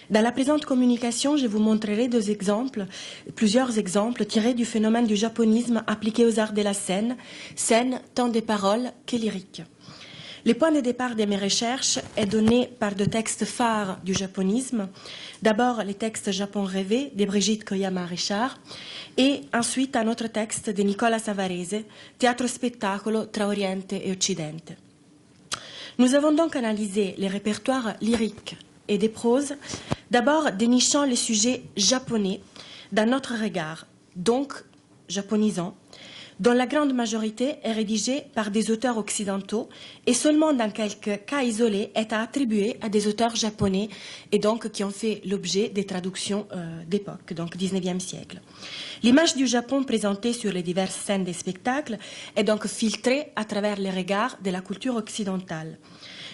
Dans la présente communication, je vous montrerai plusieurs exemples tirés du phénomène du japonisme appliqué aux arts de la scène tant des paroles que lyriques. Le point de départ de mes recherches est donné par deux textes phares du japonisme. D'abord, les textes Japon rêvé de Brigitte Koyama-Richard et ensuite un autre texte de Nicola Savarese, Teatro spettacolo tra Oriente et Occidente. Nous avons donc analysé les répertoires lyriques et des proses, d'abord dénichant les sujets japonais dans notre regard, donc japonisant, dont la grande majorité est rédigée par des auteurs occidentaux et seulement dans quelques cas isolés est attribuée à des auteurs japonais et donc qui ont fait l'objet des traductions d'époque, donc 19e siècle. L'image du Japon présentée sur les diverses scènes des spectacles est donc filtrée à travers les regards de la culture occidentale.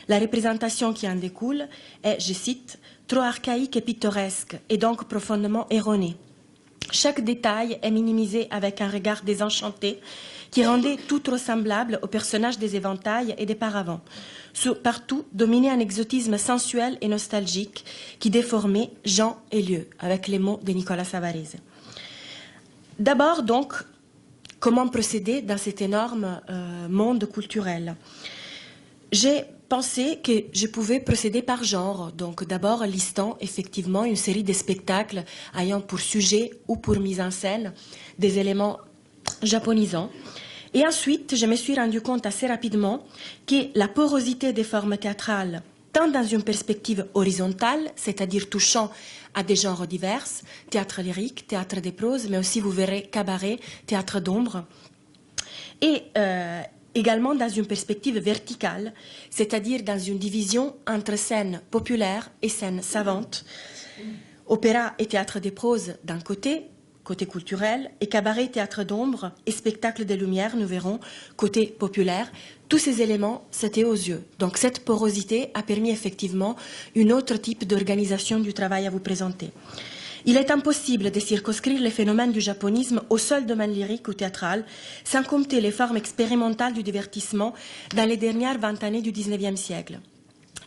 La représentation qui en découle est, je cite, « trop archaïque et pittoresque et donc profondément erronée ». Chaque détail est minimisé avec un regard désenchanté qui rendait tout trop semblable aux personnages des éventails et des paravents. Partout dominait un exotisme sensuel et nostalgique qui déformait gens et lieux, avec les mots de Nicola Savarese. D'abord donc, comment procéder dans cet énorme monde culturel? J'ai pensé que je pouvais procéder par genre, donc d'abord listant effectivement une série de spectacles ayant pour sujet ou pour mise en scène des éléments japonisants. Et ensuite, je me suis rendu compte assez rapidement que la porosité des formes théâtrales, tant dans une perspective horizontale, c'est-à-dire touchant à des genres divers, théâtre lyrique, théâtre de prose, mais aussi vous verrez cabaret, théâtre d'ombre, et également dans une perspective verticale, c'est-à-dire dans une division entre scène populaire et scène savante, opéra et théâtre de prose d'un côté culturel, et cabaret, théâtre d'ombre et spectacle de lumière, nous verrons, côté populaire. Tous ces éléments, c'était aux yeux. Donc cette porosité a permis effectivement un autre type d'organisation du travail à vous présenter. Il est impossible de circonscrire les phénomènes du japonisme au seul domaine lyrique ou théâtral, sans compter les formes expérimentales du divertissement dans les dernières 20 années du XIXe siècle.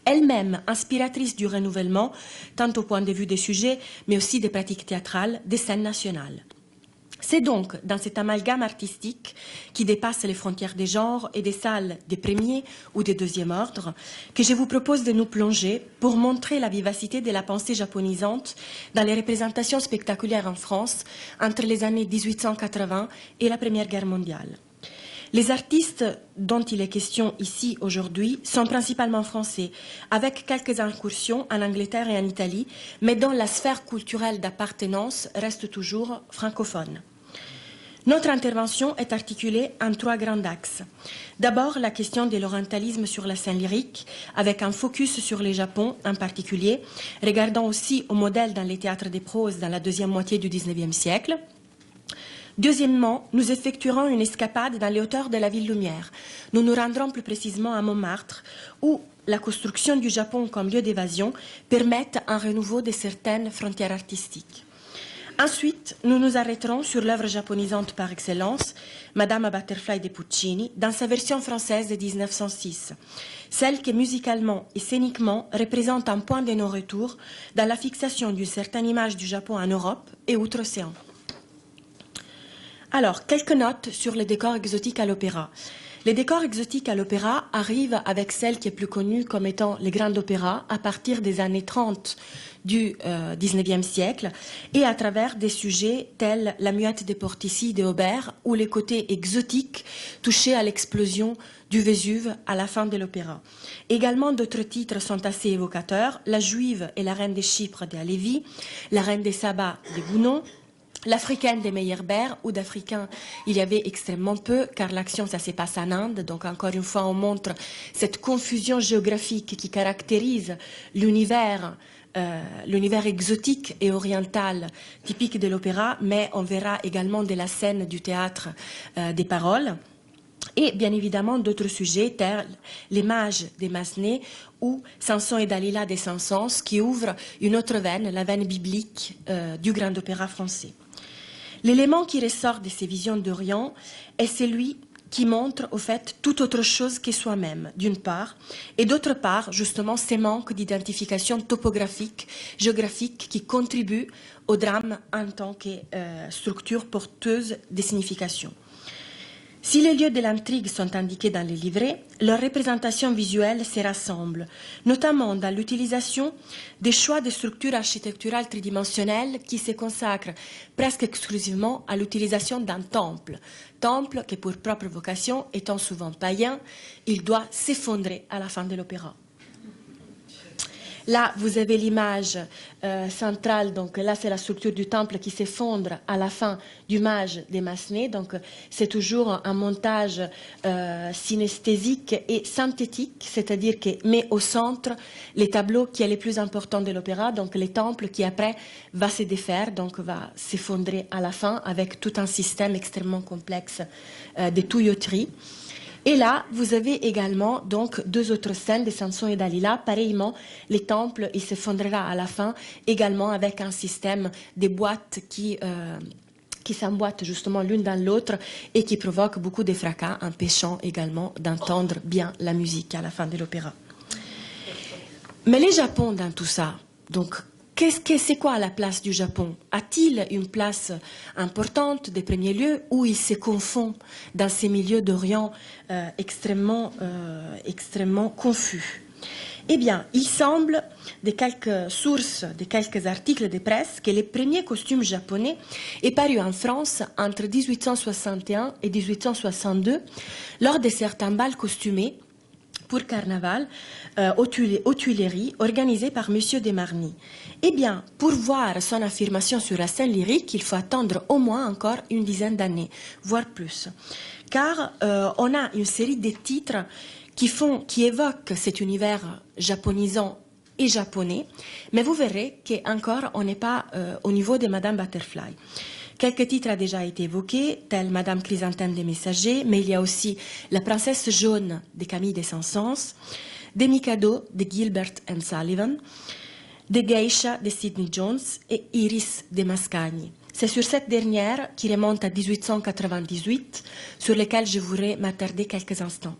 Elle-même inspiratrice du renouvellement, tant au point de vue des sujets, mais aussi des pratiques théâtrales, des scènes nationales. C'est donc dans cet amalgame artistique qui dépasse les frontières des genres et des salles des premiers ou des deuxième ordre que je vous propose de nous plonger pour montrer la vivacité de la pensée japonisante dans les représentations spectaculaires en France entre les années 1880 et la Première Guerre mondiale. Les artistes dont il est question ici aujourd'hui sont principalement français, avec quelques incursions en Angleterre et en Italie, mais dont la sphère culturelle d'appartenance reste toujours francophone. Notre intervention est articulée en trois grands axes. D'abord, la question de l'orientalisme sur la scène lyrique, avec un focus sur le Japon en particulier, regardant aussi au modèle dans les théâtres de prose dans la deuxième moitié du XIXe siècle. Deuxièmement, nous effectuerons une escapade dans les hauteurs de la ville lumière. Nous nous rendrons plus précisément à Montmartre, où la construction du Japon comme lieu d'évasion permet un renouveau de certaines frontières artistiques. Ensuite, nous nous arrêterons sur l'œuvre japonisante par excellence, Madame Butterfly de Puccini, dans sa version française de 1906, celle qui musicalement et scéniquement représente un point de non-retour dans la fixation d'une certaine image du Japon en Europe et outre-océan. Alors, quelques notes sur les décors exotiques à l'opéra. Les décors exotiques à l'opéra arrivent avec celle qui est plus connue comme étant les grands opéras à partir des années 30 du XIXe siècle et à travers des sujets tels La Muette des Portici de Aubert ou les côtés exotiques touchés à l'explosion du Vésuve à la fin de l'opéra. Également, d'autres titres sont assez évocateurs. La Juive et la Reine de Chypre de Halévy, La Reine des Sabbats de Gounod, L'Africaine des Meyerbeer, ou d'Africains, il y avait extrêmement peu, car l'action, ça se passe en Inde. Donc, encore une fois, on montre cette confusion géographique qui caractérise l'univers exotique et oriental typique de l'opéra, mais on verra également de la scène du théâtre des paroles. Et bien évidemment d'autres sujets tels les mages des Massenet ou Samson et Dalila des Saint-Saëns qui ouvrent une autre veine, la veine biblique du grand opéra français. L'élément qui ressort de ces visions d'Orient est celui qui montre au fait tout autre chose que soi-même, d'une part, et d'autre part, justement, ces manques d'identification topographique, géographique qui contribuent au drame en tant que structure porteuse des significations. Si les lieux de l'intrigue sont indiqués dans les livrets, leur représentation visuelle se rassemble, notamment dans l'utilisation des choix de structures architecturales tridimensionnelles qui se consacrent presque exclusivement à l'utilisation d'un temple. Temple qui, pour propre vocation, étant souvent païen, il doit s'effondrer à la fin de l'opéra. Là, vous avez l'image centrale, donc là, c'est la structure du temple qui s'effondre à la fin du mage des Massenet. Donc, c'est toujours un montage synesthésique et synthétique, c'est-à-dire qu'il met au centre les tableaux qui est les plus importants de l'opéra, donc les temples qui après va se défaire, donc va s'effondrer à la fin avec tout un système extrêmement complexe de tuyauterie. Et là, vous avez également donc deux autres scènes de Samson et Dalila. Pareillement, les temples, il s'effondrera à la fin, également avec un système de boîtes qui s'emboîtent justement l'une dans l'autre et qui provoquent beaucoup de fracas, empêchant également d'entendre bien la musique à la fin de l'opéra. Mais le Japon dans tout ça, donc c'est quoi la place du Japon? A-t-il une place importante des premiers lieux où il se confond dans ces milieux d'Orient extrêmement confus? Eh bien, il semble, de quelques sources, de quelques articles de presse, que les premiers costumes japonais est paru en France entre 1861 et 1862 lors de certains bals costumés pour carnaval aux Tuileries, organisé par M. Desmarny. Eh bien, pour voir son affirmation sur la scène lyrique, il faut attendre au moins encore une dizaine d'années, voire plus. Car on a une série de titres qui évoquent cet univers japonisant et japonais, mais vous verrez qu'encore on n'est pas au niveau de Madame Butterfly. Quelques titres ont déjà été évoqués, tels Madame Chrysanthème des Messagers, mais il y a aussi La Princesse Jaune de Camille de Saint-Saëns, Des Mikado de Gilbert and Sullivan, Des Geisha de Sidney Jones et Iris de Mascagni. C'est sur cette dernière, qui remonte à 1898, sur laquelle je voudrais m'attarder quelques instants.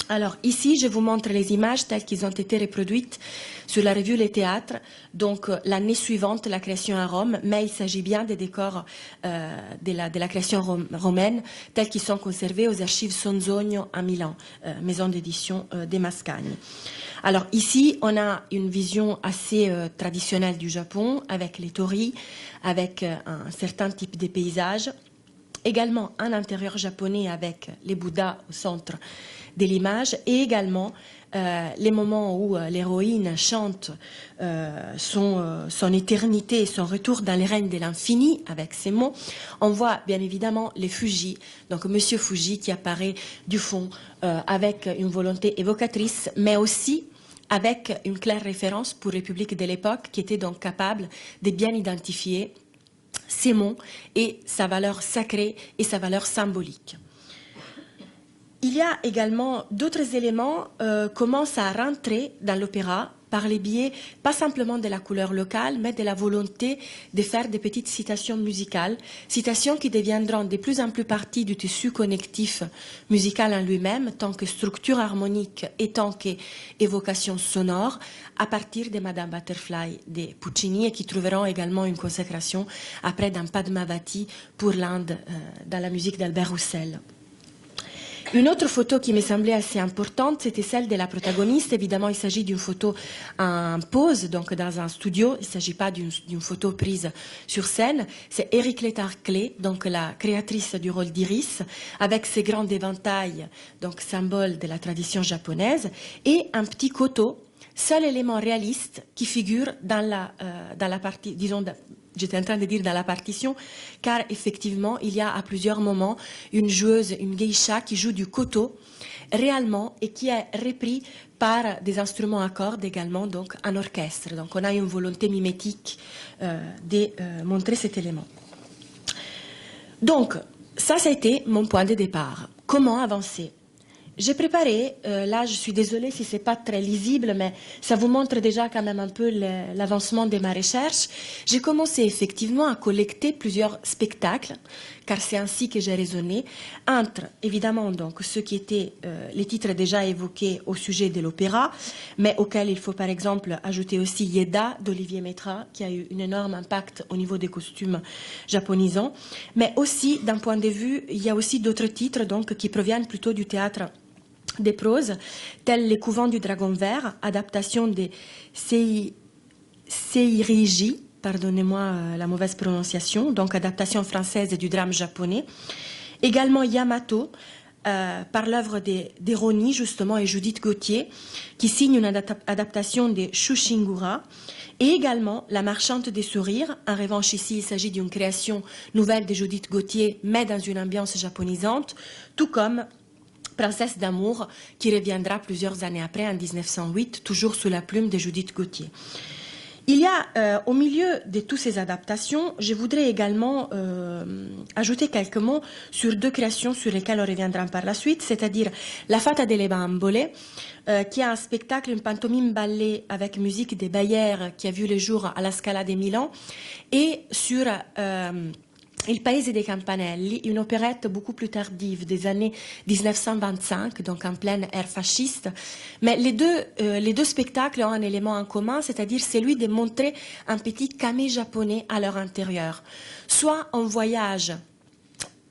Alors ici, je vous montre les images telles qu'elles ont été reproduites sur la revue Les Théâtres, donc l'année suivante, la création à Rome, mais il s'agit bien des décors de la création romaine tels qu'ils sont conservés aux archives Sonzogno à Milan, maison d'édition des Mascagni. Alors ici, on a une vision assez traditionnelle du Japon, avec les torii, avec un certain type de paysages, également un intérieur japonais avec les Bouddhas au centre de l'image et également les moments où l'héroïne chante son éternité, son retour dans les règnes de l'infini avec ces mots. On voit bien évidemment les Fuji, donc Monsieur Fuji qui apparaît du fond avec une volonté évocatrice, mais aussi avec une claire référence pour le public de l'époque qui était donc capable de bien identifier ces mots et sa valeur sacrée et sa valeur symbolique. Il y a également d'autres éléments commencent à rentrer dans l'opéra par les biais, pas simplement de la couleur locale, mais de la volonté de faire des petites citations musicales, citations qui deviendront de plus en plus partie du tissu connectif musical en lui-même, tant que structure harmonique et tant qu'évocation sonore, à partir de Madame Butterfly de Puccini et qui trouveront également une consécration après dans Padmavati pour l'Inde, dans la musique d'Albert Roussel. Une autre photo qui me semblait assez importante, c'était celle de la protagoniste. Évidemment, il s'agit d'une photo en pose, donc dans un studio. Il ne s'agit pas d'une photo prise sur scène. C'est Eric Létard-Clé, donc la créatrice du rôle d'Iris, avec ses grands éventails, donc symbole de la tradition japonaise, et un petit koto, seul élément réaliste qui figure dans la partie, disons, j'étais en train de dire dans la partition, car effectivement, il y a à plusieurs moments une joueuse, une geisha qui joue du koto réellement et qui est repris par des instruments à cordes également, donc en orchestre. Donc on a une volonté mimétique de montrer cet élément. Donc, ça a été mon point de départ. Comment avancer? J'ai préparé, là je suis désolée si c'est pas très lisible, mais ça vous montre déjà quand même un peu l'avancement de ma recherche. J'ai commencé effectivement à collecter plusieurs spectacles, car c'est ainsi que j'ai raisonné, entre évidemment donc ceux qui étaient les titres déjà évoqués au sujet de l'opéra, mais auxquels il faut par exemple ajouter aussi Yeda d'Olivier Métra, qui a eu un énorme impact au niveau des costumes japonisants, mais aussi d'un point de vue, il y a aussi d'autres titres donc qui proviennent plutôt du théâtre des proses, tels Les Couvents du Dragon Vert, adaptation des Seiriji, pardonnez-moi la mauvaise prononciation, donc adaptation française du drame japonais. Également Yamato, par l'œuvre des Roni, justement, et Judith Gauthier, qui signe une adaptation des Shushingura. Et également La Marchande des Sourires. En revanche, ici, il s'agit d'une création nouvelle de Judith Gauthier, mais dans une ambiance japonisante, tout comme Princesse d'amour, qui reviendra plusieurs années après, en 1908, toujours sous la plume de Judith Gauthier. Il y a, au milieu de toutes ces adaptations, je voudrais également ajouter quelques mots sur deux créations sur lesquelles on reviendra par la suite, c'est-à-dire La Fata delle Bambole, qui est un spectacle, une pantomime ballet avec musique des Bayer qui a vu le jour à la Scala de Milan, et sur Il Paese dei Campanelli, une opérette beaucoup plus tardive des années 1925, donc en pleine ère fasciste. Mais les deux spectacles ont un élément en commun, c'est-à-dire celui de montrer un petit kame japonais à leur intérieur. Soit on voyage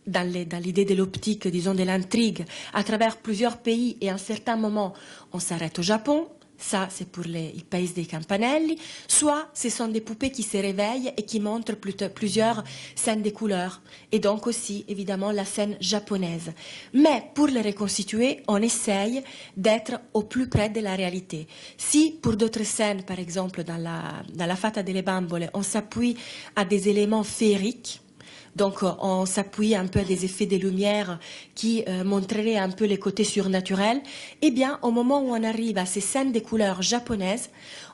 dans l'idée de l'optique, disons de l'intrigue, à travers plusieurs pays et à un certain moment, on s'arrête au Japon. Ça, c'est pour Il Paese dei Campanelli. Soit ce sont des poupées qui se réveillent et qui montrent plusieurs scènes de couleurs. Et donc aussi, évidemment, la scène japonaise. Mais pour les reconstituer, on essaye d'être au plus près de la réalité. Si pour d'autres scènes, par exemple dans la Fata delle Bambole, on s'appuie à des éléments féeriques, donc on s'appuie un peu à des effets de lumière qui montreraient un peu les côtés surnaturels, eh bien au moment où on arrive à ces scènes de couleurs japonaises,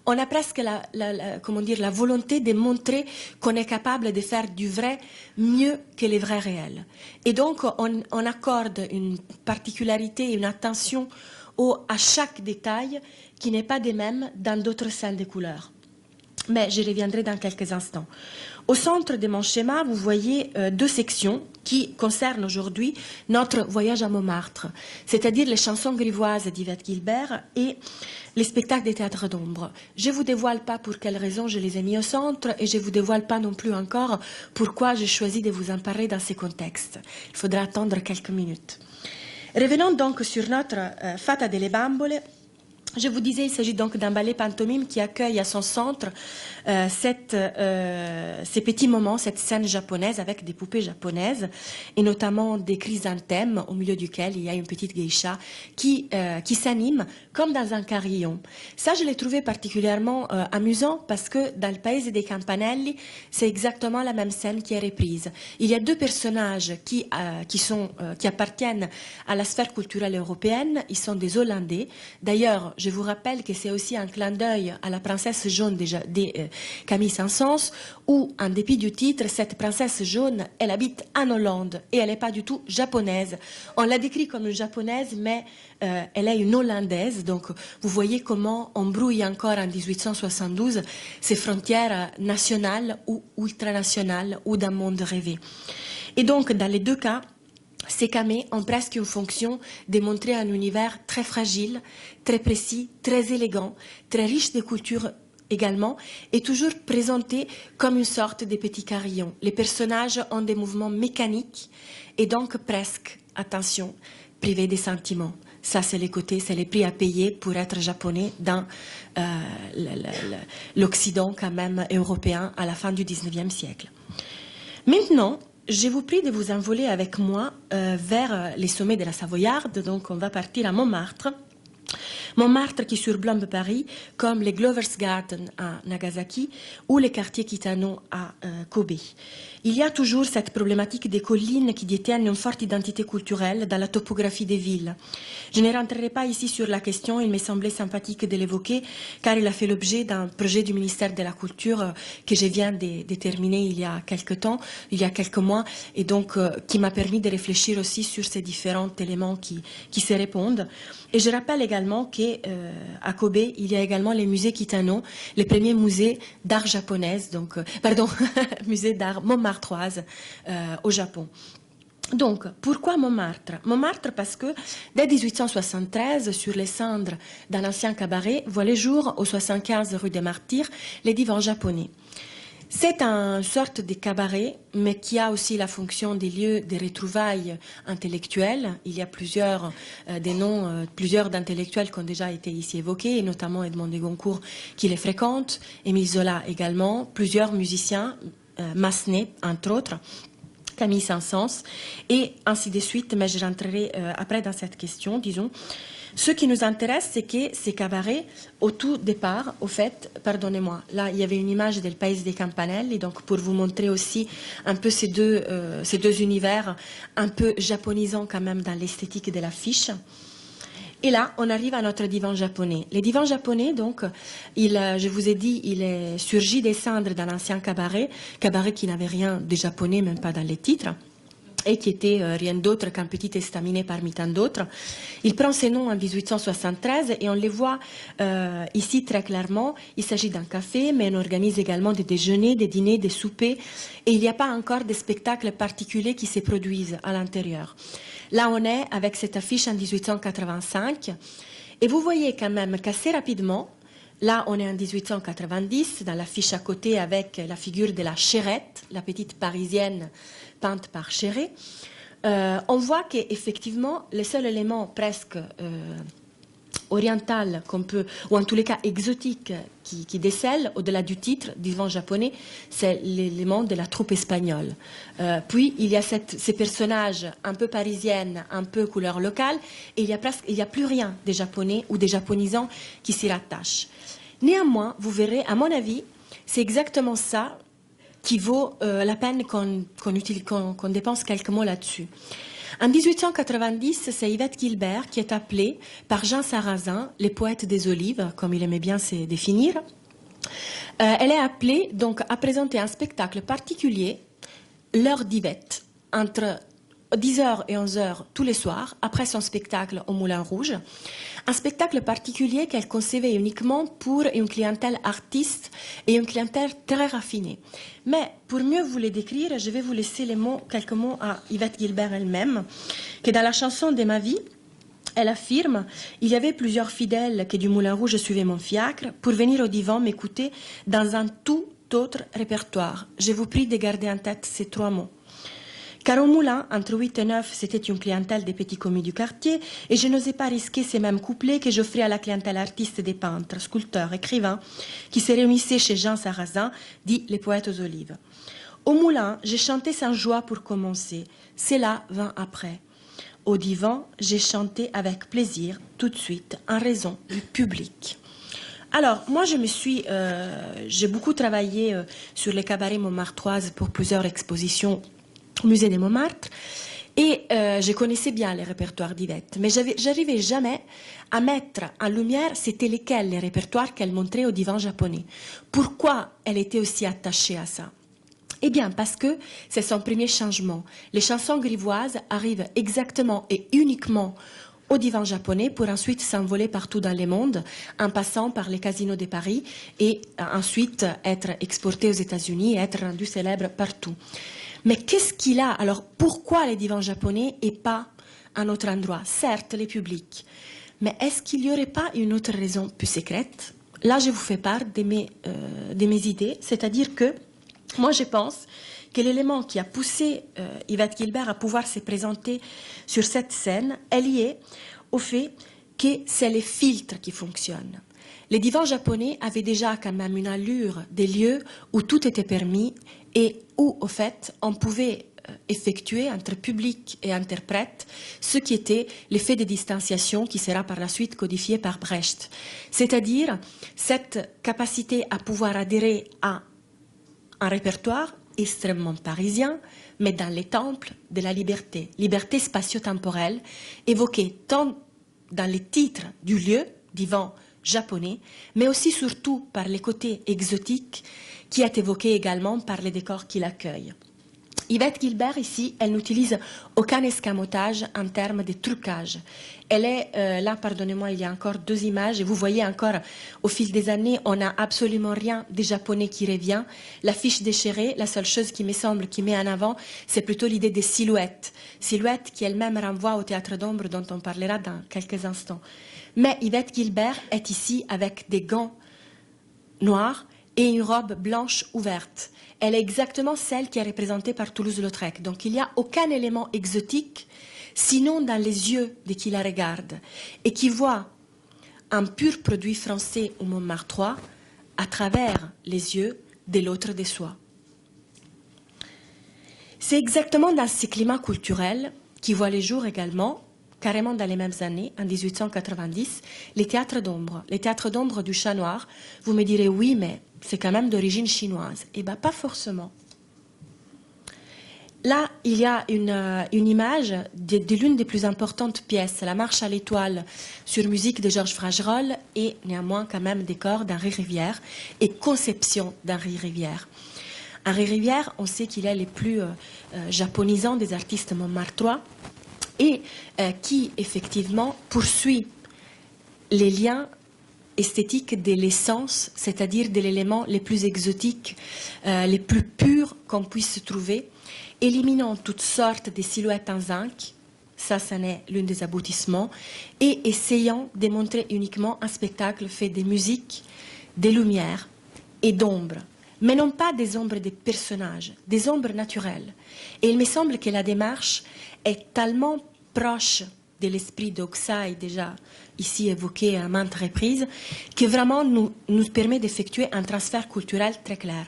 on a presque la volonté de montrer qu'on est capable de faire du vrai mieux que les vrais réels. Et donc on accorde une particularité, une attention à chaque détail qui n'est pas de même dans d'autres scènes de couleurs. Mais j'y reviendrai dans quelques instants. Au centre de mon schéma, vous voyez deux sections qui concernent aujourd'hui notre voyage à Montmartre, c'est-à-dire les chansons grivoises d'Yvette Guilbert et les spectacles des théâtres d'ombre. Je ne vous dévoile pas pour quelles raisons je les ai mis au centre et je ne vous dévoile pas non plus encore pourquoi j'ai choisi de vous en parler dans ces contextes. Il faudra attendre quelques minutes. Revenons donc sur notre Fata delle Bambole. Je vous disais, il s'agit donc d'un ballet pantomime qui accueille à son centre ces petits moments, cette scène japonaise avec des poupées japonaises et notamment des chrysanthèmes au milieu duquel il y a une petite geisha qui s'anime comme dans un carillon. Ça, je l'ai trouvé particulièrement amusant parce que dans le Paese dei Campanelli, c'est exactement la même scène qui est reprise. Il y a deux personnages qui appartiennent à la sphère culturelle européenne. Ils sont des Hollandais. D'ailleurs, je vous rappelle que c'est aussi un clin d'œil à la princesse jaune de Camille Saint-Saëns, où, en dépit du titre, cette princesse jaune, elle habite en Hollande et elle n'est pas du tout japonaise. On la décrit comme une japonaise, mais elle est une hollandaise. Donc, vous voyez comment on brouille encore en 1872 ces frontières nationales ou ultranationales ou d'un monde rêvé. Et donc, dans les deux cas, ces kamés ont presque une fonction de montrer un univers très fragile, très précis, très élégant, très riche de culture également, et toujours présenté comme une sorte de petit carillon. Les personnages ont des mouvements mécaniques et donc presque, attention, privés des sentiments. Ça, c'est les côtés, c'est les prix à payer pour être japonais dans l'Occident quand même européen à la fin du 19e siècle. Maintenant, je vous prie de vous envoler avec moi vers les sommets de la Savoyarde, donc on va partir à Montmartre, Montmartre qui surplombe Paris, comme les Glover's Garden à Nagasaki ou les quartiers Kitano à Kobe. Il y a toujours cette problématique des collines qui détiennent une forte identité culturelle dans la topographie des villes. Je ne rentrerai pas ici sur la question, il m'est semblé sympathique de l'évoquer, car il a fait l'objet d'un projet du ministère de la Culture que je viens de terminer il y a quelques temps, il y a quelques mois, et donc qui m'a permis de réfléchir aussi sur ces différents éléments qui se répondent. Et je rappelle également qu'à Kobe, il y a également les musées Kitano, les premiers musées d'art japonaise, donc, musées d'art montmartroise au Japon. Donc, pourquoi Montmartre? Montmartre parce que dès 1873, sur les cendres d'un ancien cabaret, voit le jour au 75 rue des Martyrs les divans japonais. C'est une sorte de cabaret, mais qui a aussi la fonction des lieux de retrouvailles intellectuelles. Il y a plusieurs des noms, plusieurs d'intellectuels qui ont déjà été ici évoqués, et notamment Edmond de Goncourt qui les fréquente, Émile Zola également, plusieurs musiciens, Massenet entre autres, Camille Saint-Saëns, et ainsi de suite, mais je rentrerai après dans cette question, disons. Ce qui nous intéresse, c'est que ces cabarets, au tout départ, au fait, pardonnez-moi, là, il y avait une image del Paese dei Campanelli, donc pour vous montrer aussi un peu ces deux univers, un peu japonisants quand même dans l'esthétique de l'affiche. Et là, on arrive à notre divan japonais. Les divans japonais, donc, je vous ai dit, il est surgi des cendres d'un ancien cabaret qui n'avait rien de japonais, même pas dans les titres, et qui était rien d'autre qu'un petit estaminet parmi tant d'autres. Il prend ses noms en 1873 et on les voit ici très clairement. Il s'agit d'un café, mais on organise également des déjeuners, des dîners, des soupers, et il n'y a pas encore de spectacles particuliers qui se produisent à l'intérieur. Là, on est avec cette affiche en 1885, et vous voyez quand même qu'assez rapidement, là, on est en 1890, dans l'affiche à côté avec la figure de la Chérette, la petite parisienne peinte par Chéret. On voit qu'effectivement, le seul élément presque oriental qu'on peut, ou en tous les cas exotique, qui décèle au-delà du titre du vent japonais, c'est l'élément de la troupe espagnole. Puis il y a ces personnages un peu parisiennes, un peu couleur locale, et il n'y a plus rien des japonais ou des japonisants qui s'y rattachent. Néanmoins, vous verrez, à mon avis, c'est exactement ça qui vaut la peine qu'on dépense quelques mots là-dessus. En 1890, c'est Yvette Guilbert qui est appelée par Jean Sarrazin, les poètes des Olives, comme il aimait bien se définir. Elle est appelée donc à présenter un spectacle particulier, l'heure d'Yvette, entre 10h et 11h tous les soirs, après son spectacle au Moulin Rouge. Un spectacle particulier qu'elle concevait uniquement pour une clientèle artiste et une clientèle très raffinée. Mais pour mieux vous les décrire, je vais vous laisser quelques mots à Yvette Guilbert elle-même, que dans la chanson de ma vie, elle affirme « Il y avait plusieurs fidèles qui du Moulin Rouge suivaient mon fiacre pour venir au divan m'écouter dans un tout autre répertoire. Je vous prie de garder en tête ces 3 mots. Car au Moulin, entre 8 et 9, c'était une clientèle des petits commis du quartier, et je n'osais pas risquer ces mêmes couplets que j'offrais à la clientèle artiste des peintres, sculpteurs, écrivains, qui se réunissaient chez Jean Sarrazin, dit les poètes aux olives. Au Moulin, j'ai chanté sans joie pour commencer, cela vint après. Au divan, j'ai chanté avec plaisir, tout de suite, en raison du public. Alors, moi, j'ai beaucoup travaillé sur les cabarets montmartroises pour plusieurs expositions au musée de Montmartre, et je connaissais bien les répertoires d'Yvette, mais j'arrivais jamais à mettre en lumière c'était lesquels les répertoires qu'elle montrait au divan japonais. Pourquoi elle était aussi attachée à ça? Eh bien, parce que c'est son premier changement. Les chansons grivoises arrivent exactement et uniquement au divan japonais pour ensuite s'envoler partout dans le monde en passant par les casinos de Paris et ensuite être exportées aux États-Unis et être rendues célèbres partout. Mais qu'est-ce qu'il a? Alors, pourquoi les divans japonais et pas un autre endroit? Certes, les publics. Mais est-ce qu'il n'y aurait pas une autre raison plus secrète? Là, je vous fais part de mes idées. C'est-à-dire que, moi, je pense que l'élément qui a poussé Yvette Guilbert à pouvoir se présenter sur cette scène est lié au fait que c'est les filtres qui fonctionnent. Les divans japonais avaient déjà quand même une allure des lieux où tout était permis et où, au fait, on pouvait effectuer entre public et interprète ce qui était l'effet de distanciation qui sera par la suite codifié par Brecht. C'est-à-dire cette capacité à pouvoir adhérer à un répertoire extrêmement parisien, mais dans les temples de la liberté, liberté spatio-temporelle, évoquée tant dans les titres du lieu, divan japonais, mais aussi surtout par les côtés exotiques qui est évoqué également par les décors qui l'accueillent. Yvette Guilbert, ici, elle n'utilise aucun escamotage en termes de trucage. Elle est, là, pardonnez-moi, il y a encore 2 images, et vous voyez encore, au fil des années, on n'a absolument rien des Japonais qui revient. L'affiche déchirée, la seule chose qui me semble qui met en avant, c'est plutôt l'idée des silhouettes. Silhouettes qui elles-mêmes renvoient au théâtre d'ombre dont on parlera dans quelques instants. Mais Yvette Guilbert est ici avec des gants noirs et une robe blanche ouverte. Elle est exactement celle qui est représentée par Toulouse-Lautrec. Donc il n'y a aucun élément exotique, sinon dans les yeux de qui la regarde et qui voit un pur produit français au Montmartrois à travers les yeux de l'autre de soi. C'est exactement dans ces climats culturels qui voient les jours également, carrément dans les mêmes années, en 1890, les théâtres d'ombre. Les théâtres d'ombre du Chat Noir, vous me direz oui, mais c'est quand même d'origine chinoise. Eh bien, pas forcément. Là, il y a une image de l'une des plus importantes pièces, la Marche à l'étoile, sur musique de Georges Fragerolles et néanmoins quand même décor d'Henri Rivière et conception d'Henri Rivière. Henri Rivière, on sait qu'il est le plus japonisant des artistes montmartrois et qui, effectivement, poursuit les liens esthétiques de l'essence, c'est-à-dire de l'élément les plus exotiques, les plus purs qu'on puisse trouver, éliminant toutes sortes de silhouettes en zinc, ça n'est l'un des aboutissements, et essayant de montrer uniquement un spectacle fait de musique, des lumières et d'ombres, mais non pas des ombres des personnages, des ombres naturelles. Et il me semble que la démarche est tellement proche de l'esprit d'Oxai, déjà ici évoqué à maintes reprises, qui vraiment nous permet d'effectuer un transfert culturel très clair.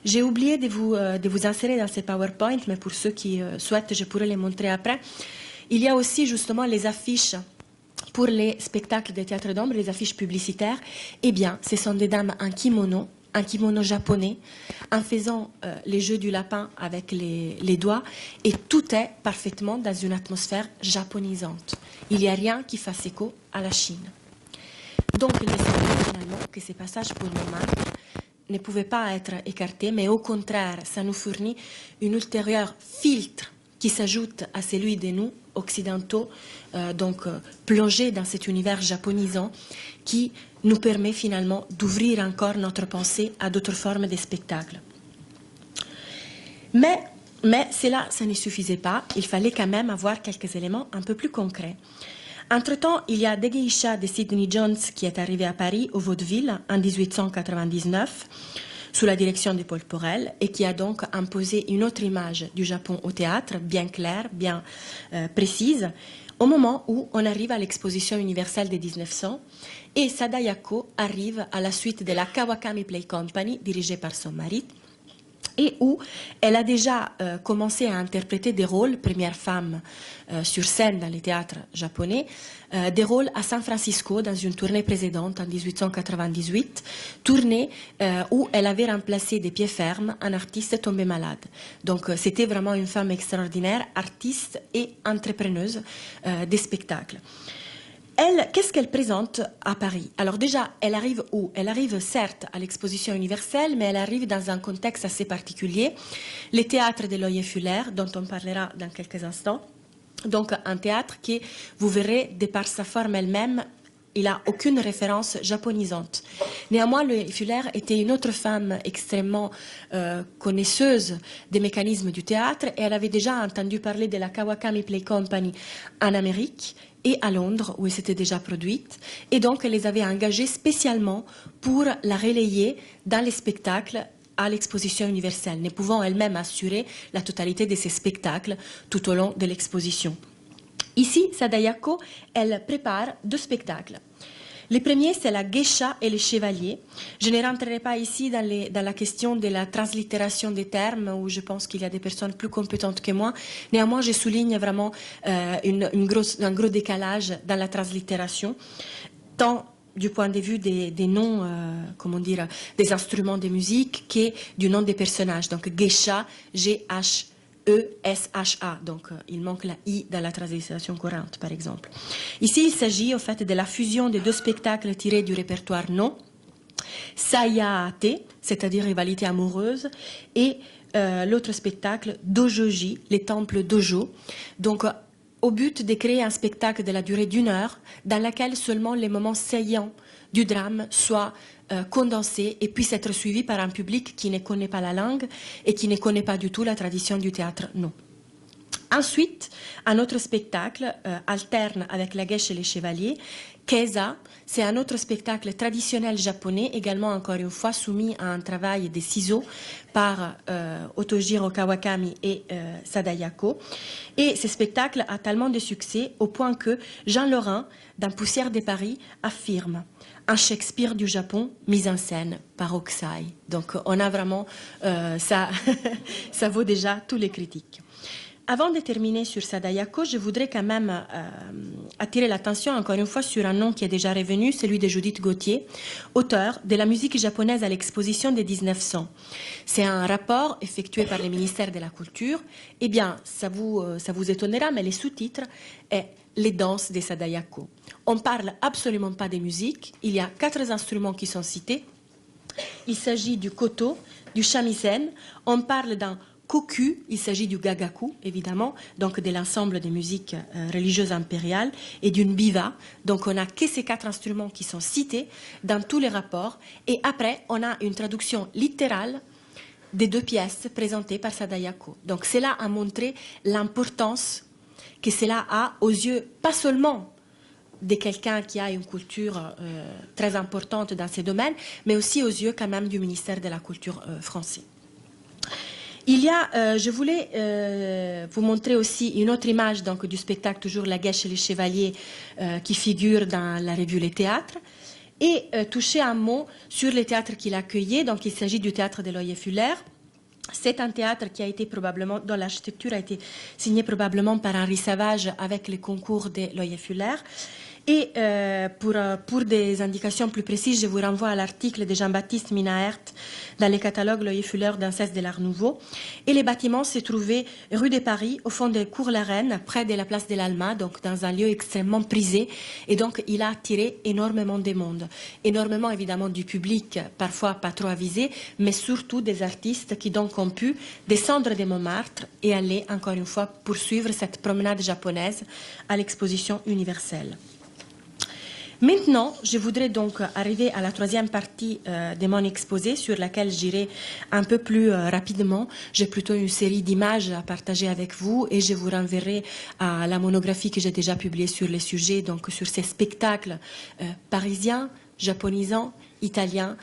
J'ai oublié de vous insérer dans ces PowerPoint, mais pour ceux qui souhaitent, je pourrais les montrer après. Il y a aussi justement les affiches pour les spectacles de théâtre d'ombre, les affiches publicitaires. Eh bien, ce sont des dames en kimono japonais, en faisant les jeux du lapin avec les doigts, et tout est parfaitement dans une atmosphère japonisante. Il n'y a rien qui fasse écho à la Chine. Donc, il me semble finalement que ces passages pour Montmartre ne pouvaient pas être écartés, mais au contraire, ça nous fournit une ultérieure filtre qui s'ajoute à celui de nous, occidentaux, plongés dans cet univers japonisant qui nous permet finalement d'ouvrir encore notre pensée à d'autres formes de spectacles. Mais cela, ça ne suffisait pas. Il fallait quand même avoir quelques éléments un peu plus concrets. Entre-temps, il y a Des Geishas de Sidney Jones qui est arrivé à Paris, au Vaudeville, en 1899, sous la direction de Paul Porel, et qui a donc imposé une autre image du Japon au théâtre, bien claire, bien précise, au moment où on arrive à l'exposition universelle de 1900, et Sadayako arrive à la suite de la Kawakami Play Company, dirigée par son mari, et où elle a déjà commencé à interpréter des rôles, première femme sur scène dans les théâtres japonais, des rôles à San Francisco dans une tournée précédente en 1898, tournée où elle avait remplacé des pieds fermes un artiste tombé malade. Donc c'était vraiment une femme extraordinaire, artiste et entrepreneuse des spectacles. Elle, qu'est-ce qu'elle présente à Paris? Alors déjà, elle arrive où? Elle arrive certes à l'exposition universelle, mais elle arrive dans un contexte assez particulier. Les théâtres de Loyer Fuller, dont on parlera dans quelques instants. Donc un théâtre qui, vous verrez, de par sa forme elle-même, il n'a aucune référence japonisante. Néanmoins, Loyer Fuller était une autre femme extrêmement connaisseuse des mécanismes du théâtre, et elle avait déjà entendu parler de la Kawakami Play Company en Amérique et à Londres, où elle s'était déjà produite, et donc elle les avait engagées spécialement pour la relayer dans les spectacles à l'exposition universelle, ne pouvant elle-même assurer la totalité de ces spectacles tout au long de l'exposition. Ici, Sadayako, elle prépare 2 spectacles. Les premiers, c'est la geisha et les chevaliers. Je ne rentrerai pas ici dans la question de la translittération des termes, où je pense qu'il y a des personnes plus compétentes que moi. Néanmoins, je souligne vraiment un gros décalage dans la translittération, tant du point de vue des noms, comment dire, des instruments de musique, que du nom des personnages. Donc, geisha, G-H-E-S-H-A. Donc, il manque la I dans la translittération courante, par exemple. Ici, il s'agit, au fait, de la fusion des deux spectacles tirés du répertoire non, Sayaate, c'est-à-dire rivalité amoureuse, et l'autre spectacle, Dojoji, les temples dojo. Donc, au but de créer un spectacle de la durée d'1 heure, dans lequel seulement les moments saillants du drame soient condensés et puissent être suivis par un public qui ne connaît pas la langue et qui ne connaît pas du tout la tradition du théâtre non. Ensuite, un autre spectacle alterne avec la geisha et les chevaliers. Kesa, c'est un autre spectacle traditionnel japonais, également encore une fois soumis à un travail des ciseaux par Otojiro Kawakami et Sadayako. Et ce spectacle a tellement de succès au point que Jean Laurent, dans Poussière de Paris, affirme un Shakespeare du Japon mis en scène par Okusai. Donc on a vraiment, ça vaut déjà tous les critiques. Avant de terminer sur Sadayako, je voudrais quand même attirer l'attention encore une fois sur un nom qui est déjà revenu, celui de Judith Gauthier, auteure de la musique japonaise à l'exposition de 1900. C'est un rapport effectué par le ministère de la Culture. Eh bien, ça vous étonnera, mais les sous-titres est les danses des Sadayako. On ne parle absolument pas des musiques. Il y a 4 instruments qui sont cités. Il s'agit du koto, du shamisen. On parle d'un koku, il s'agit du gagaku, évidemment, donc de l'ensemble des musiques religieuses impériales, et d'une biva. Donc on n'a que ces 4 instruments qui sont cités dans tous les rapports. Et après, on a une traduction littérale des 2 pièces présentées par Sadayako. Donc cela a montré l'importance que cela a aux yeux, pas seulement de quelqu'un qui a une culture très importante dans ces domaines, mais aussi aux yeux quand même du ministère de la Culture français. Il y a, je voulais vous montrer aussi une autre image donc, du spectacle, toujours La Geisha et les Chevaliers, qui figure dans la revue Les Théâtres, et toucher un mot sur les théâtres qu'il accueillait. Donc il s'agit du théâtre de Loyer Fuller. C'est un théâtre qui a été probablement, dont l'architecture a été signée probablement par Henri Savage avec les concours de Loyer Fuller. Et pour des indications plus précises, je vous renvoie à l'article de Jean-Baptiste Minaert dans les catalogues Loyer Fuller d'Ancès de l'Art Nouveau. Et les bâtiments se trouvaient rue de Paris, au fond de Cours-la-Reine, près de la place de l'Alma, donc dans un lieu extrêmement prisé. Et donc, il a attiré énormément de monde. Énormément, évidemment, du public, parfois pas trop avisé, mais surtout des artistes qui donc ont pu descendre de Montmartre et aller, encore une fois, poursuivre cette promenade japonaise à l'exposition universelle. Maintenant, je voudrais donc arriver à la 3e partie de mon exposé sur laquelle j'irai un peu plus rapidement. J'ai plutôt une série d'images à partager avec vous et je vous renverrai à la monographie que j'ai déjà publiée sur les sujets, donc sur ces spectacles parisiens, japonisants, italiens,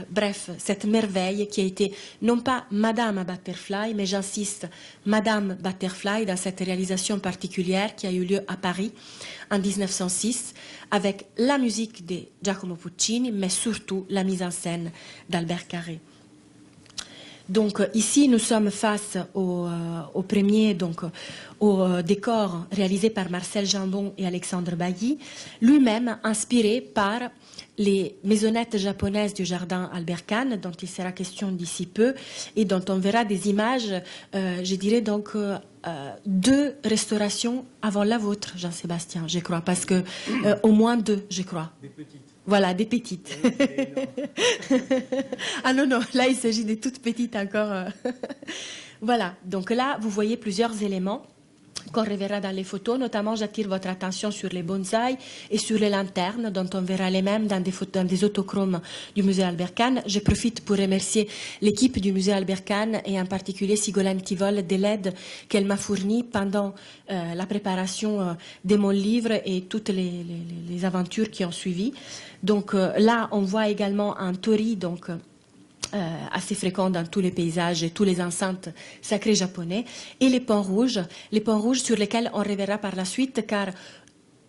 bref, cette merveille qui a été non pas Madame Butterfly, mais j'insiste, Madame Butterfly dans cette réalisation particulière qui a eu lieu à Paris en 1906 avec la musique de Giacomo Puccini, mais surtout la mise en scène d'Albert Carré. Donc ici, nous sommes face au premier, donc au décor réalisé par Marcel Jambon et Alexandre Bailly, lui-même inspiré par les maisonnettes japonaises du jardin Albert Kahn, dont il sera question d'ici peu, et dont on verra des images, je dirais donc 2 restaurations avant la vôtre, Jean-Sébastien, je crois, parce que au moins 2, je crois. Des petites. Voilà, des petites. Ah non, non, là il s'agit des toutes petites encore. Voilà, donc là vous voyez plusieurs éléments qu'on reverra dans les photos. Notamment, j'attire votre attention sur les bonsaïs et sur les lanternes, dont on verra les mêmes dans des autochromes du musée Albert Kahn. Je profite pour remercier l'équipe du musée Albert Kahn et en particulier Sigolène Tivol de l'aide qu'elle m'a fournie pendant la préparation de mon livre et toutes les aventures qui ont suivi. Donc là, on voit également un tori, donc assez fréquent dans tous les paysages et tous les enceintes sacrées japonais, et les ponts rouges sur lesquels on reverra par la suite, car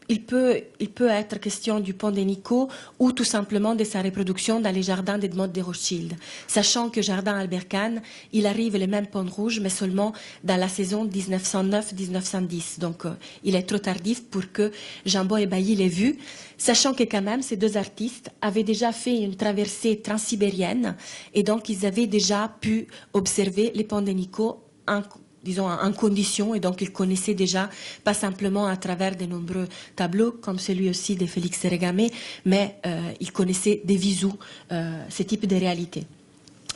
il peut être question du pont des Niceaux ou tout simplement de sa reproduction dans les jardins d'Edmond de Rothschild. Sachant que Jardin Albert Kahn, il arrive le même pont rouge, mais seulement dans la saison 1909-1910. Donc, il est trop tardif pour que Jambon et Bailly l'aient vu. Sachant que quand même, ces deux artistes avaient déjà fait une traversée transsibérienne et donc ils avaient déjà pu observer les ponts des Niceaux en condition, et donc il connaissait déjà, pas simplement à travers de nombreux tableaux, comme celui aussi de Félix Régamé, mais il connaissait des visus, ce type de réalité.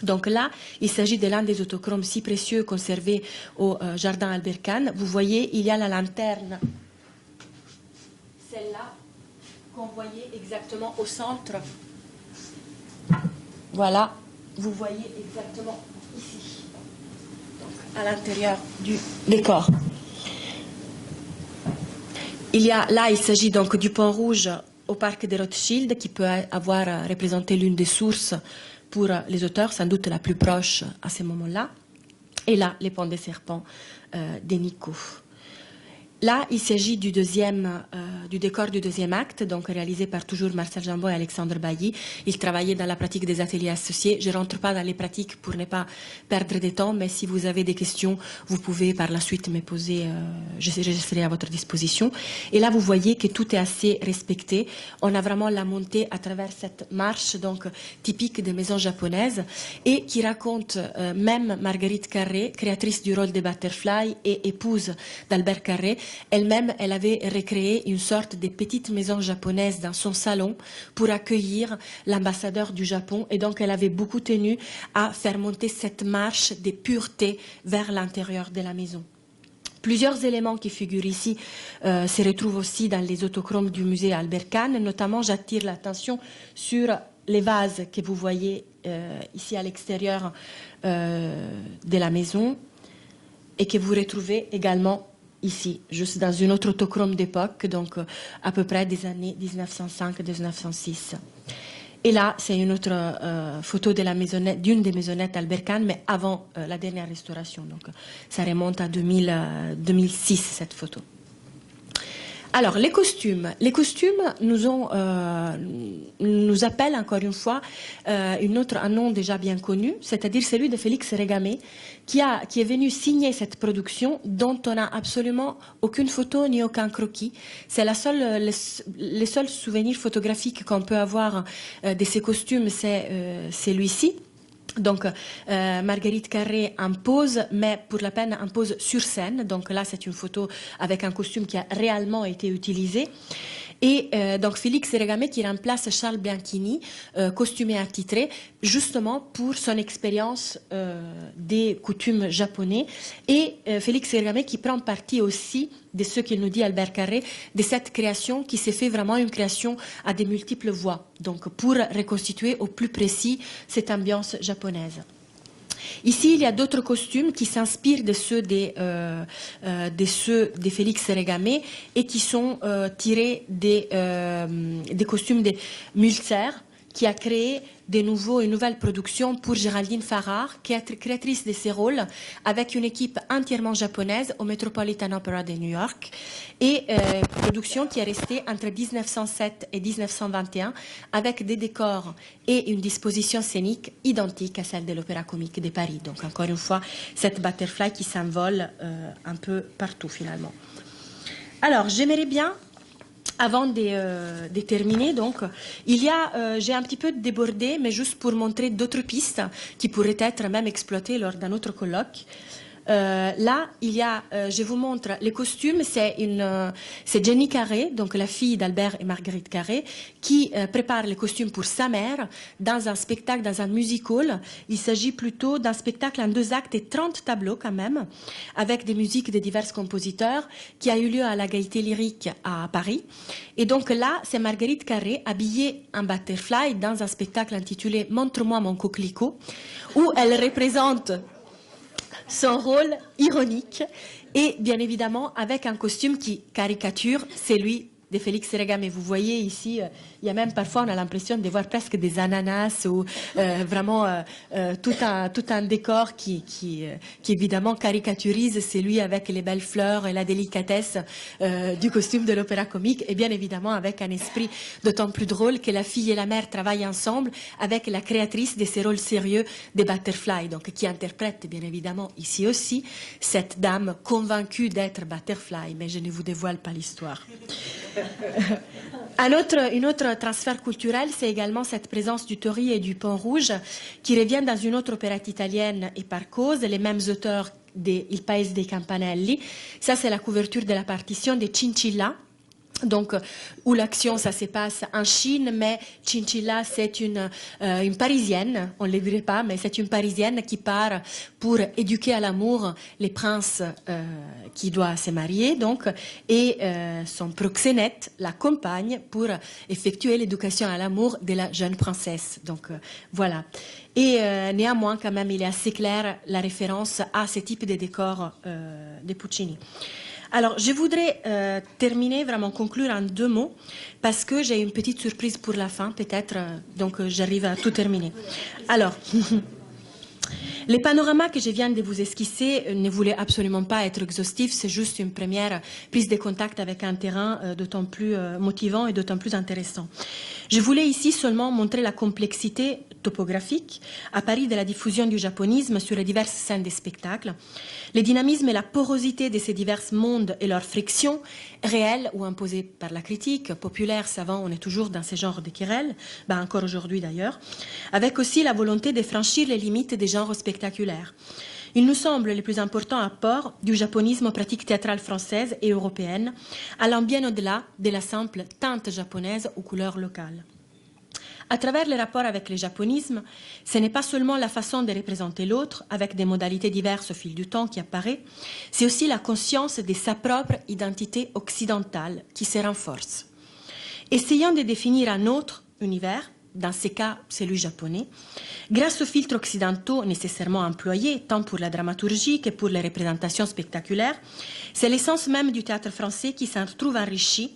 Donc là, il s'agit de l'un des autochromes si précieux conservés au jardin Albert Kahn. Vous voyez, il y a la lanterne, celle-là, qu'on voyait exactement au centre. Voilà, vous voyez exactement ici, à l'intérieur du décor. Là, il s'agit donc du pont rouge au parc de Rothschild, qui peut avoir représenté l'une des sources pour les auteurs, sans doute la plus proche à ce moment-là. Et là, les ponts des serpents des Niceaux. Là, il s'agit du décor du deuxième acte, donc réalisé par toujours Marcel Jambon et Alexandre Bailly. Ils travaillaient dans la pratique des ateliers associés. Je ne rentre pas dans les pratiques pour ne pas perdre de temps, mais si vous avez des questions, vous pouvez par la suite me poser, je serai à votre disposition. Et là, vous voyez que tout est assez respecté. On a vraiment la montée à travers cette marche, donc typique des maisons japonaises, et qui raconte même Marguerite Carré, créatrice du rôle des Butterfly et épouse d'Albert Carré. Elle-même, elle avait recréé une sorte de petite maison japonaise dans son salon pour accueillir l'ambassadeur du Japon. Et donc, elle avait beaucoup tenu à faire monter cette marche de pureté vers l'intérieur de la maison. Plusieurs éléments qui figurent ici se retrouvent aussi dans les autochromes du musée Albert Kahn. Notamment, j'attire l'attention sur les vases que vous voyez ici à l'extérieur de la maison et que vous retrouvez également ici, juste dans une autre autochrome d'époque, donc à peu près des années 1905-1906. Et là, c'est une autre photo de la maisonnette, d'une des maisonnettes Albert Kahn, mais avant la dernière restauration. Donc, ça remonte à 2006, cette photo. Alors, les costumes. Les costumes nous appellent encore une fois un nom déjà bien connu, c'est-à-dire celui de Félix Régamé, qui est venu signer cette production dont on n'a absolument aucune photo ni aucun croquis. C'est les seuls souvenirs photographiques qu'on peut avoir de ces costumes, c'est celui-ci. Donc, Marguerite Carré en pose, mais pour la peine en pose sur scène. Donc là, c'est une photo avec un costume qui a réellement été utilisé. Et donc Félix Régamé qui remplace Charles Bianchini, costumé attitré, justement pour son expérience des coutumes japonais. Et Félix Régamé qui prend parti aussi de ce qu'il nous dit Albert Carré, de cette création qui s'est fait vraiment une création à des multiples voix, donc pour reconstituer au plus précis cette ambiance japonaise. Ici, il y a d'autres costumes qui s'inspirent de ceux de Félix Régamé et qui sont tirés des costumes de Mülzer, qui a créé une nouvelle production pour Géraldine Farrar, qui est créatrice de ces rôles, avec une équipe entièrement japonaise au Metropolitan Opera de New York, et production qui est restée entre 1907 et 1921, avec des décors et une disposition scénique identique à celle de l'Opéra Comique de Paris. Donc encore une fois, cette butterfly qui s'envole un peu partout finalement. Alors, j'aimerais bien, avant de terminer, donc, j'ai un petit peu débordé, mais juste pour montrer d'autres pistes qui pourraient être même exploitées lors d'un autre colloque. Là, je vous montre les costumes. C'est Jenny Carré, donc la fille d'Albert et Marguerite Carré, qui prépare les costumes pour sa mère dans un spectacle, dans un musical. Il s'agit plutôt d'un spectacle en 2 actes et 30 tableaux quand même, avec des musiques de divers compositeurs, qui a eu lieu à la Gaîté Lyrique à Paris. Et donc là, c'est Marguerite Carré habillée en butterfly dans un spectacle intitulé « Montre-moi mon coquelicot », où elle représente son rôle ironique et bien évidemment avec un costume qui caricature celui de Félix Regamet. Mais vous voyez ici, il y a même parfois, on a l'impression de voir presque des ananas ou vraiment tout un décor qui évidemment caricaturise celui avec les belles fleurs et la délicatesse du costume de l'opéra comique, et bien évidemment avec un esprit d'autant plus drôle que la fille et la mère travaillent ensemble avec la créatrice de ces rôles sérieux des Butterfly, donc qui interprète bien évidemment ici aussi cette dame convaincue d'être Butterfly, mais je ne vous dévoile pas l'histoire. Une autre transfert culturel, c'est également cette présence du Tori et du Pont Rouge qui revient dans une autre opérette italienne et par cause, les mêmes auteurs de Il Paese dei Campanelli. Ça, c'est la couverture de la partition de Chinchilla. Donc, où l'action, ça se passe en Chine, mais Chinchilla, c'est une Parisienne, on ne le dirait pas, mais c'est une Parisienne qui part pour éduquer à l'amour les princes qui doivent se marier, donc, et son proxénète l'accompagne pour effectuer l'éducation à l'amour de la jeune princesse. Donc, voilà. Et néanmoins, quand même, il est assez clair la référence à ce type de décor de Puccini. Alors, je voudrais terminer, vraiment conclure en 2 mots, parce que j'ai une petite surprise pour la fin, peut-être, donc j'arrive à tout terminer. Alors, les panoramas que je viens de vous esquisser ne voulaient absolument pas être exhaustifs, c'est juste une première prise de contact avec un terrain d'autant plus motivant et d'autant plus intéressant. Je voulais ici seulement montrer la complexité topographique à Paris de la diffusion du japonisme sur les diverses scènes des spectacles, les dynamismes et la porosité de ces divers mondes et leurs frictions, réelles ou imposées par la critique, populaire, savant, on est toujours dans ce genre de querelles, encore aujourd'hui d'ailleurs, avec aussi la volonté de franchir les limites des genres spectaculaires. Il nous semble le plus important apport du japonisme aux pratiques théâtrales françaises et européennes, allant bien au-delà de la simple teinte japonaise aux couleurs locales. À travers les rapports avec le japonisme, ce n'est pas seulement la façon de représenter l'autre, avec des modalités diverses au fil du temps qui apparaît, c'est aussi la conscience de sa propre identité occidentale qui se renforce. Essayant de définir un autre univers, dans ces cas celui japonais, grâce aux filtres occidentaux nécessairement employés, tant pour la dramaturgie que pour les représentations spectaculaires, c'est l'essence même du théâtre français qui s'en trouve enrichi,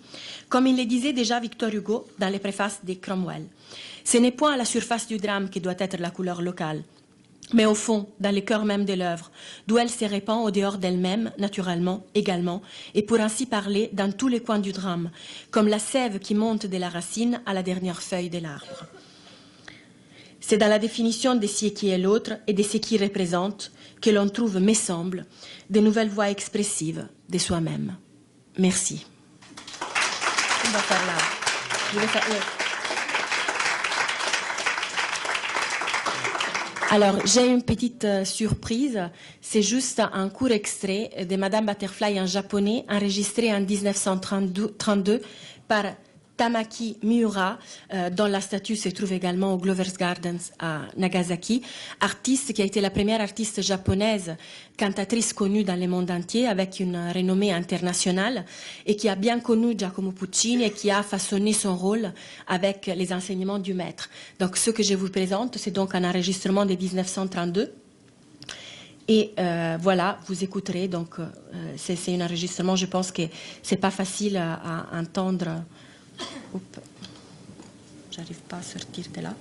comme il le disait déjà Victor Hugo dans les préfaces de Cromwell. Ce n'est point à la surface du drame qui doit être la couleur locale, mais au fond, dans le cœur même de l'œuvre, d'où elle se répand au dehors d'elle-même, naturellement, également, et pour ainsi parler, dans tous les coins du drame, comme la sève qui monte de la racine à la dernière feuille de l'arbre. C'est dans la définition de ce qui est l'autre et de ce qui représente que l'on trouve, me semble, de nouvelles voies expressives de soi-même. Merci. On va faire là. Je vais faire... Alors, j'ai une petite surprise. C'est juste un court extrait de Madame Butterfly en japonais, enregistré en 1932 par Tamaki Miura, dont la statue se trouve également au Glover's Gardens à Nagasaki, artiste qui a été la première artiste japonaise, cantatrice connue dans le monde entier avec une renommée internationale et qui a bien connu Giacomo Puccini et qui a façonné son rôle avec les enseignements du maître. Donc ce que je vous présente, c'est donc un enregistrement de 1932. Et voilà, vous écouterez, donc c'est un enregistrement, je pense que c'est pas facile à entendre. Oups, j'arrive pas à sortir de là.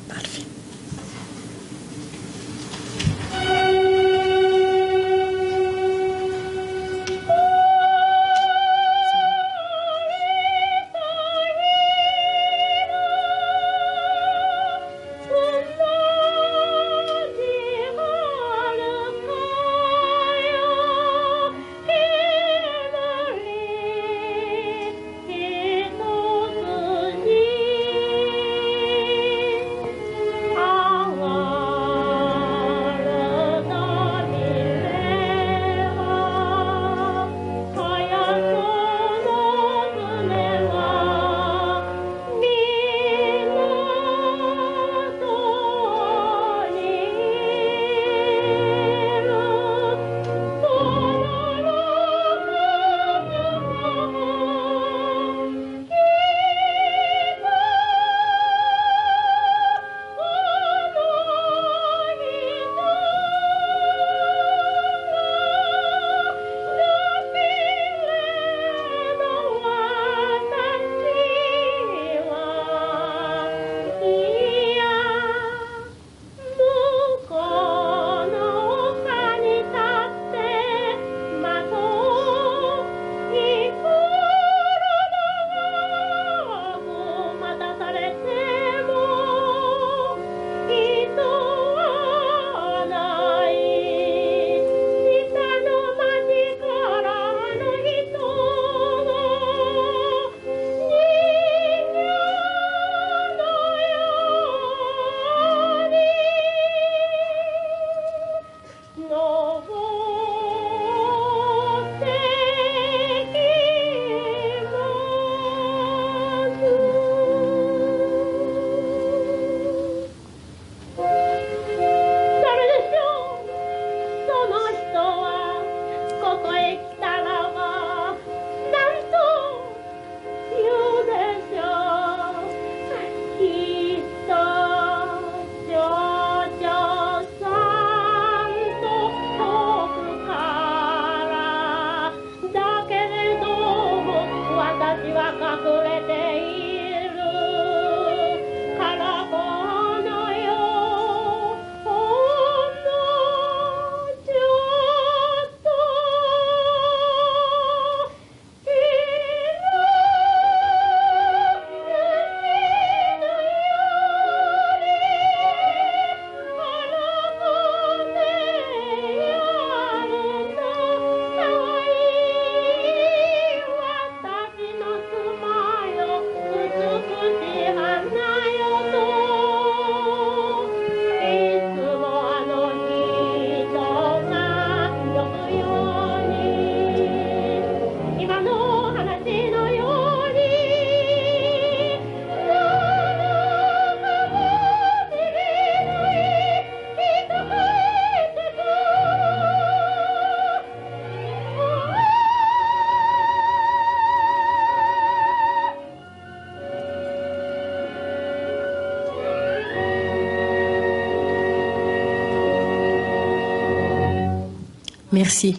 Parfait. Oh, Merci.